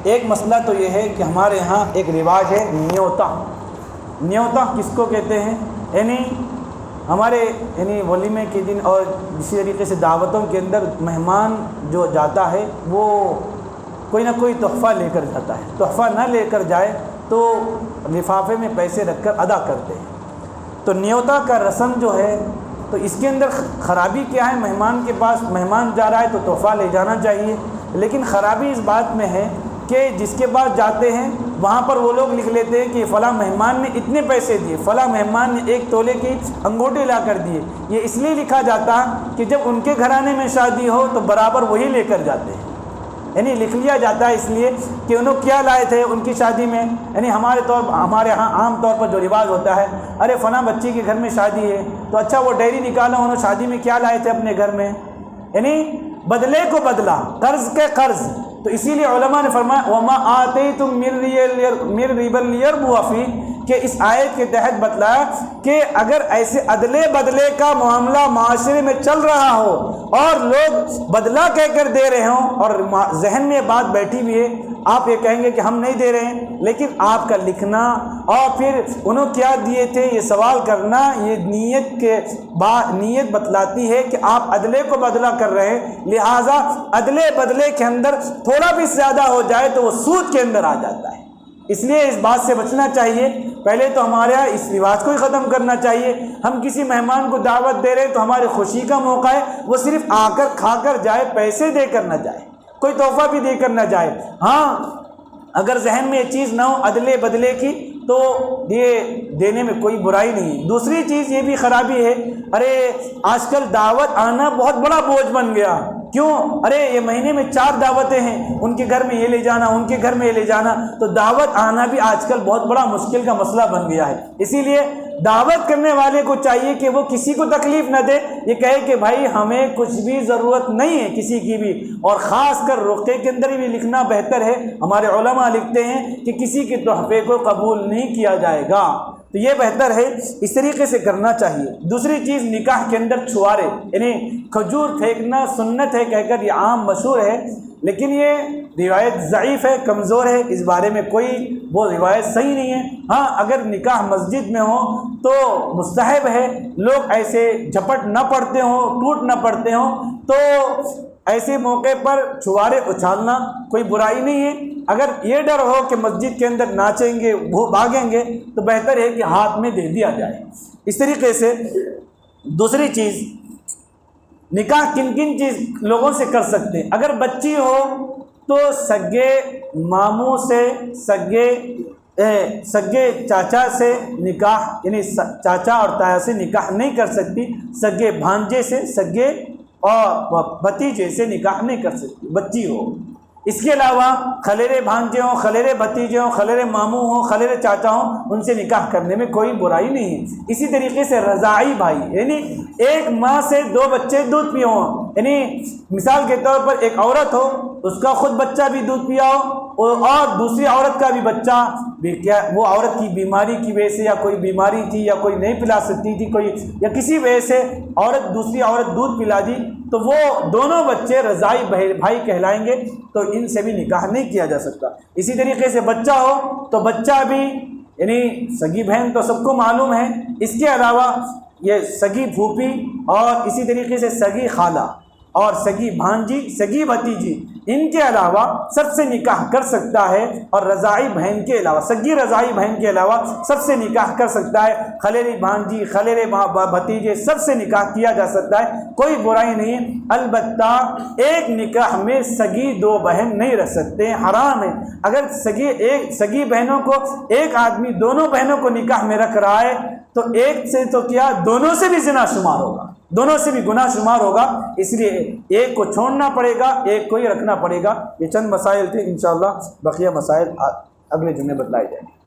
ایک مسئلہ تو یہ ہے کہ ہمارے یہاں ایک رواج ہے نیوتا۔ نیوتا کس کو کہتے ہیں؟ یعنی ہمارے ولیمے کے دن اور اسی طریقے سے دعوتوں کے اندر مہمان جو جاتا ہے وہ کوئی نہ کوئی تحفہ لے کر جاتا ہے، تحفہ نہ لے کر جائے تو لفافے میں پیسے رکھ کر ادا کرتے ہیں۔ تو نیوتا کا رسم جو ہے تو اس کے اندر خرابی کیا ہے؟ مہمان کے پاس مہمان جا رہا ہے تو تحفہ لے جانا چاہیے، لیکن خرابی اس بات میں ہے کہ جس کے پاس جاتے ہیں وہاں پر وہ لوگ لکھ لیتے ہیں کہ فلاں مہمان نے اتنے پیسے دیے، فلاں مہمان نے 1 تولے کی انگوٹھی لا کر دیے۔ یہ اس لیے لکھا جاتا کہ جب ان کے گھرانے میں شادی ہو تو برابر وہی لے کر جاتے ہیں، یعنی لکھ لیا جاتا ہے اس لیے کہ انہوں کیا لائے تھے ان کی شادی میں۔ یعنی ہمارے ہاں عام طور پر جو رواج ہوتا ہے، ارے فلاں بچی کے گھر میں شادی ہے تو اچھا وہ ڈائری نکالا انہوں شادی میں کیا لائے تھے اپنے گھر میں، یعنی بدلے کو بدلا، قرض کے قرض۔ تو اسی لیے علماء نے فرمایا وَمَا آتَيْتُم مِّن رِبًا لِيَرْبُوَ فِيهِ، کہ اس آیت کے تحت بتلایا کہ اگر ایسے ادلے بدلے کا معاملہ معاشرے میں چل رہا ہو اور لوگ بدلہ کہہ کر دے رہے ہوں اور ذہن میں بات بیٹھی ہوئی ہے، آپ یہ کہیں گے کہ ہم نہیں دے رہے ہیں، لیکن آپ کا لکھنا اور پھر انہوں کیا دیے تھے یہ سوال کرنا، یہ نیت بتلاتی ہے کہ آپ عدلے کو بدلہ کر رہے ہیں، لہٰذا عدلے بدلے کے اندر تھوڑا بھی زیادہ ہو جائے تو وہ سود کے اندر آ جاتا ہے۔ اس لیے اس بات سے بچنا چاہیے۔ پہلے تو ہمارے یہاں اس رواج کو ہی ختم کرنا چاہیے۔ ہم کسی مہمان کو دعوت دے رہے ہیں تو ہماری خوشی کا موقع ہے، وہ صرف آ کر کھا کر جائے، پیسے دے کر نہ جائے، کوئی تحفہ بھی دے کر نہ جائے۔ ہاں اگر ذہن میں یہ چیز نہ ہو عدلے بدلے کی تو یہ دینے میں کوئی برائی نہیں۔ دوسری چیز یہ بھی خرابی ہے، ارے آج کل دعوت آنا بہت بڑا بوجھ بن گیا۔ کیوں؟ ارے یہ مہینے میں 4 دعوتیں ہیں، ان کے گھر میں یہ لے جانا، ان کے گھر میں یہ لے جانا، تو دعوت آنا بھی آج کل بہت بڑا مشکل کا مسئلہ بن گیا ہے۔ اسی لیے دعوت کرنے والے کو چاہیے کہ وہ کسی کو تکلیف نہ دے، یہ کہے کہ بھائی ہمیں کچھ بھی ضرورت نہیں ہے کسی کی بھی، اور خاص کر رقعے کے اندر بھی لکھنا بہتر ہے۔ ہمارے علماء لکھتے ہیں کہ کسی کے تحفے کو قبول نہیں کیا جائے گا، تو یہ بہتر ہے، اس طریقے سے کرنا چاہیے۔ دوسری چیز نکاح کے اندر چھوارے، یعنی کھجور پھینکنا سنت ہے کہہ کر یہ عام مشہور ہے، لیکن یہ روایت ضعیف ہے، کمزور ہے، اس بارے میں کوئی وہ روایت صحیح نہیں ہے۔ ہاں اگر نکاح مسجد میں ہو تو مستحب ہے، لوگ ایسے جھپٹ نہ پڑتے ہوں، ٹوٹ نہ پڑتے ہوں، تو ایسے موقع پر چھوارے اچھالنا کوئی برائی نہیں ہے۔ اگر یہ ڈر ہو کہ مسجد کے اندر ناچیں گے وہ بھاگیں گے تو بہتر ہے کہ ہاتھ میں دے دیا جائے۔ اس طریقے سے دوسری چیز، نکاح کن کن چیز لوگوں سے کر سکتے ہیں؟ اگر بچی ہو تو سگے ماموں سے، سگے چاچا سے نکاح، یعنی چاچا اور تایا سے نکاح نہیں کر سکتی، سگے بھانجے سے، سگے اور بھتیجے سے نکاح نہیں کر سکتی بچی ہو۔ اس کے علاوہ خلیرے بھانجے ہوں، خلیرے بھتیجے ہوں، خلیرے ماموں ہوں، خلیرے چاچا ہوں، ان سے نکاح کرنے میں کوئی برائی نہیں ہے۔ اسی طریقے سے رضاعی بھائی، یعنی ایک ماں سے 2 بچے دودھ پیے ہوں، یعنی مثال کے طور پر ایک عورت ہو، اس کا خود بچہ بھی دودھ پیا ہو اور دوسری عورت کا بھی بچہ بھی، کیا وہ عورت کی بیماری کی وجہ سے یا کوئی بیماری تھی یا کوئی نہیں پلا سکتی تھی کوئی، یا کسی وجہ سے دوسری عورت دودھ پلا دی، تو وہ دونوں بچے رضاعی بھائی کہلائیں گے، تو ان سے بھی نکاح نہیں کیا جا سکتا۔ اسی طریقے سے بچہ ہو تو بچہ بھی، یعنی سگی بہن تو سب کو معلوم ہے، اس کے علاوہ یہ سگی پھوپھی اور اسی طریقے سے سگی خالہ اور سگی بھانجی، سگی بھتیجی، ان کے علاوہ سب سے نکاح کر سکتا ہے، اور رضاعی بہن کے علاوہ، سگی رضاعی بہن کے علاوہ سب سے نکاح کر سکتا ہے۔ خلیری بھانجی، خلیرے بھتیجے، سب سے نکاح کیا جا سکتا ہے، کوئی برائی نہیں ہے۔ البتہ ایک نکاح میں سگی 2 بہن نہیں رہ سکتے، حرام ہے۔ اگر سگی بہنوں کو ایک آدمی دونوں بہنوں کو نکاح میں رکھ رہا ہے تو ایک سے تو کیا، دونوں سے بھی زنا شمار ہوگا، دونوں سے بھی گناہ شمار ہوگا، اس لیے ایک کو چھوڑنا پڑے گا، ایک کو ہی رکھنا پڑے گا۔ یہ چند مسائل تھے، انشاءاللہ بقیہ مسائل اگلے جمعے بتلائے جائیں گے۔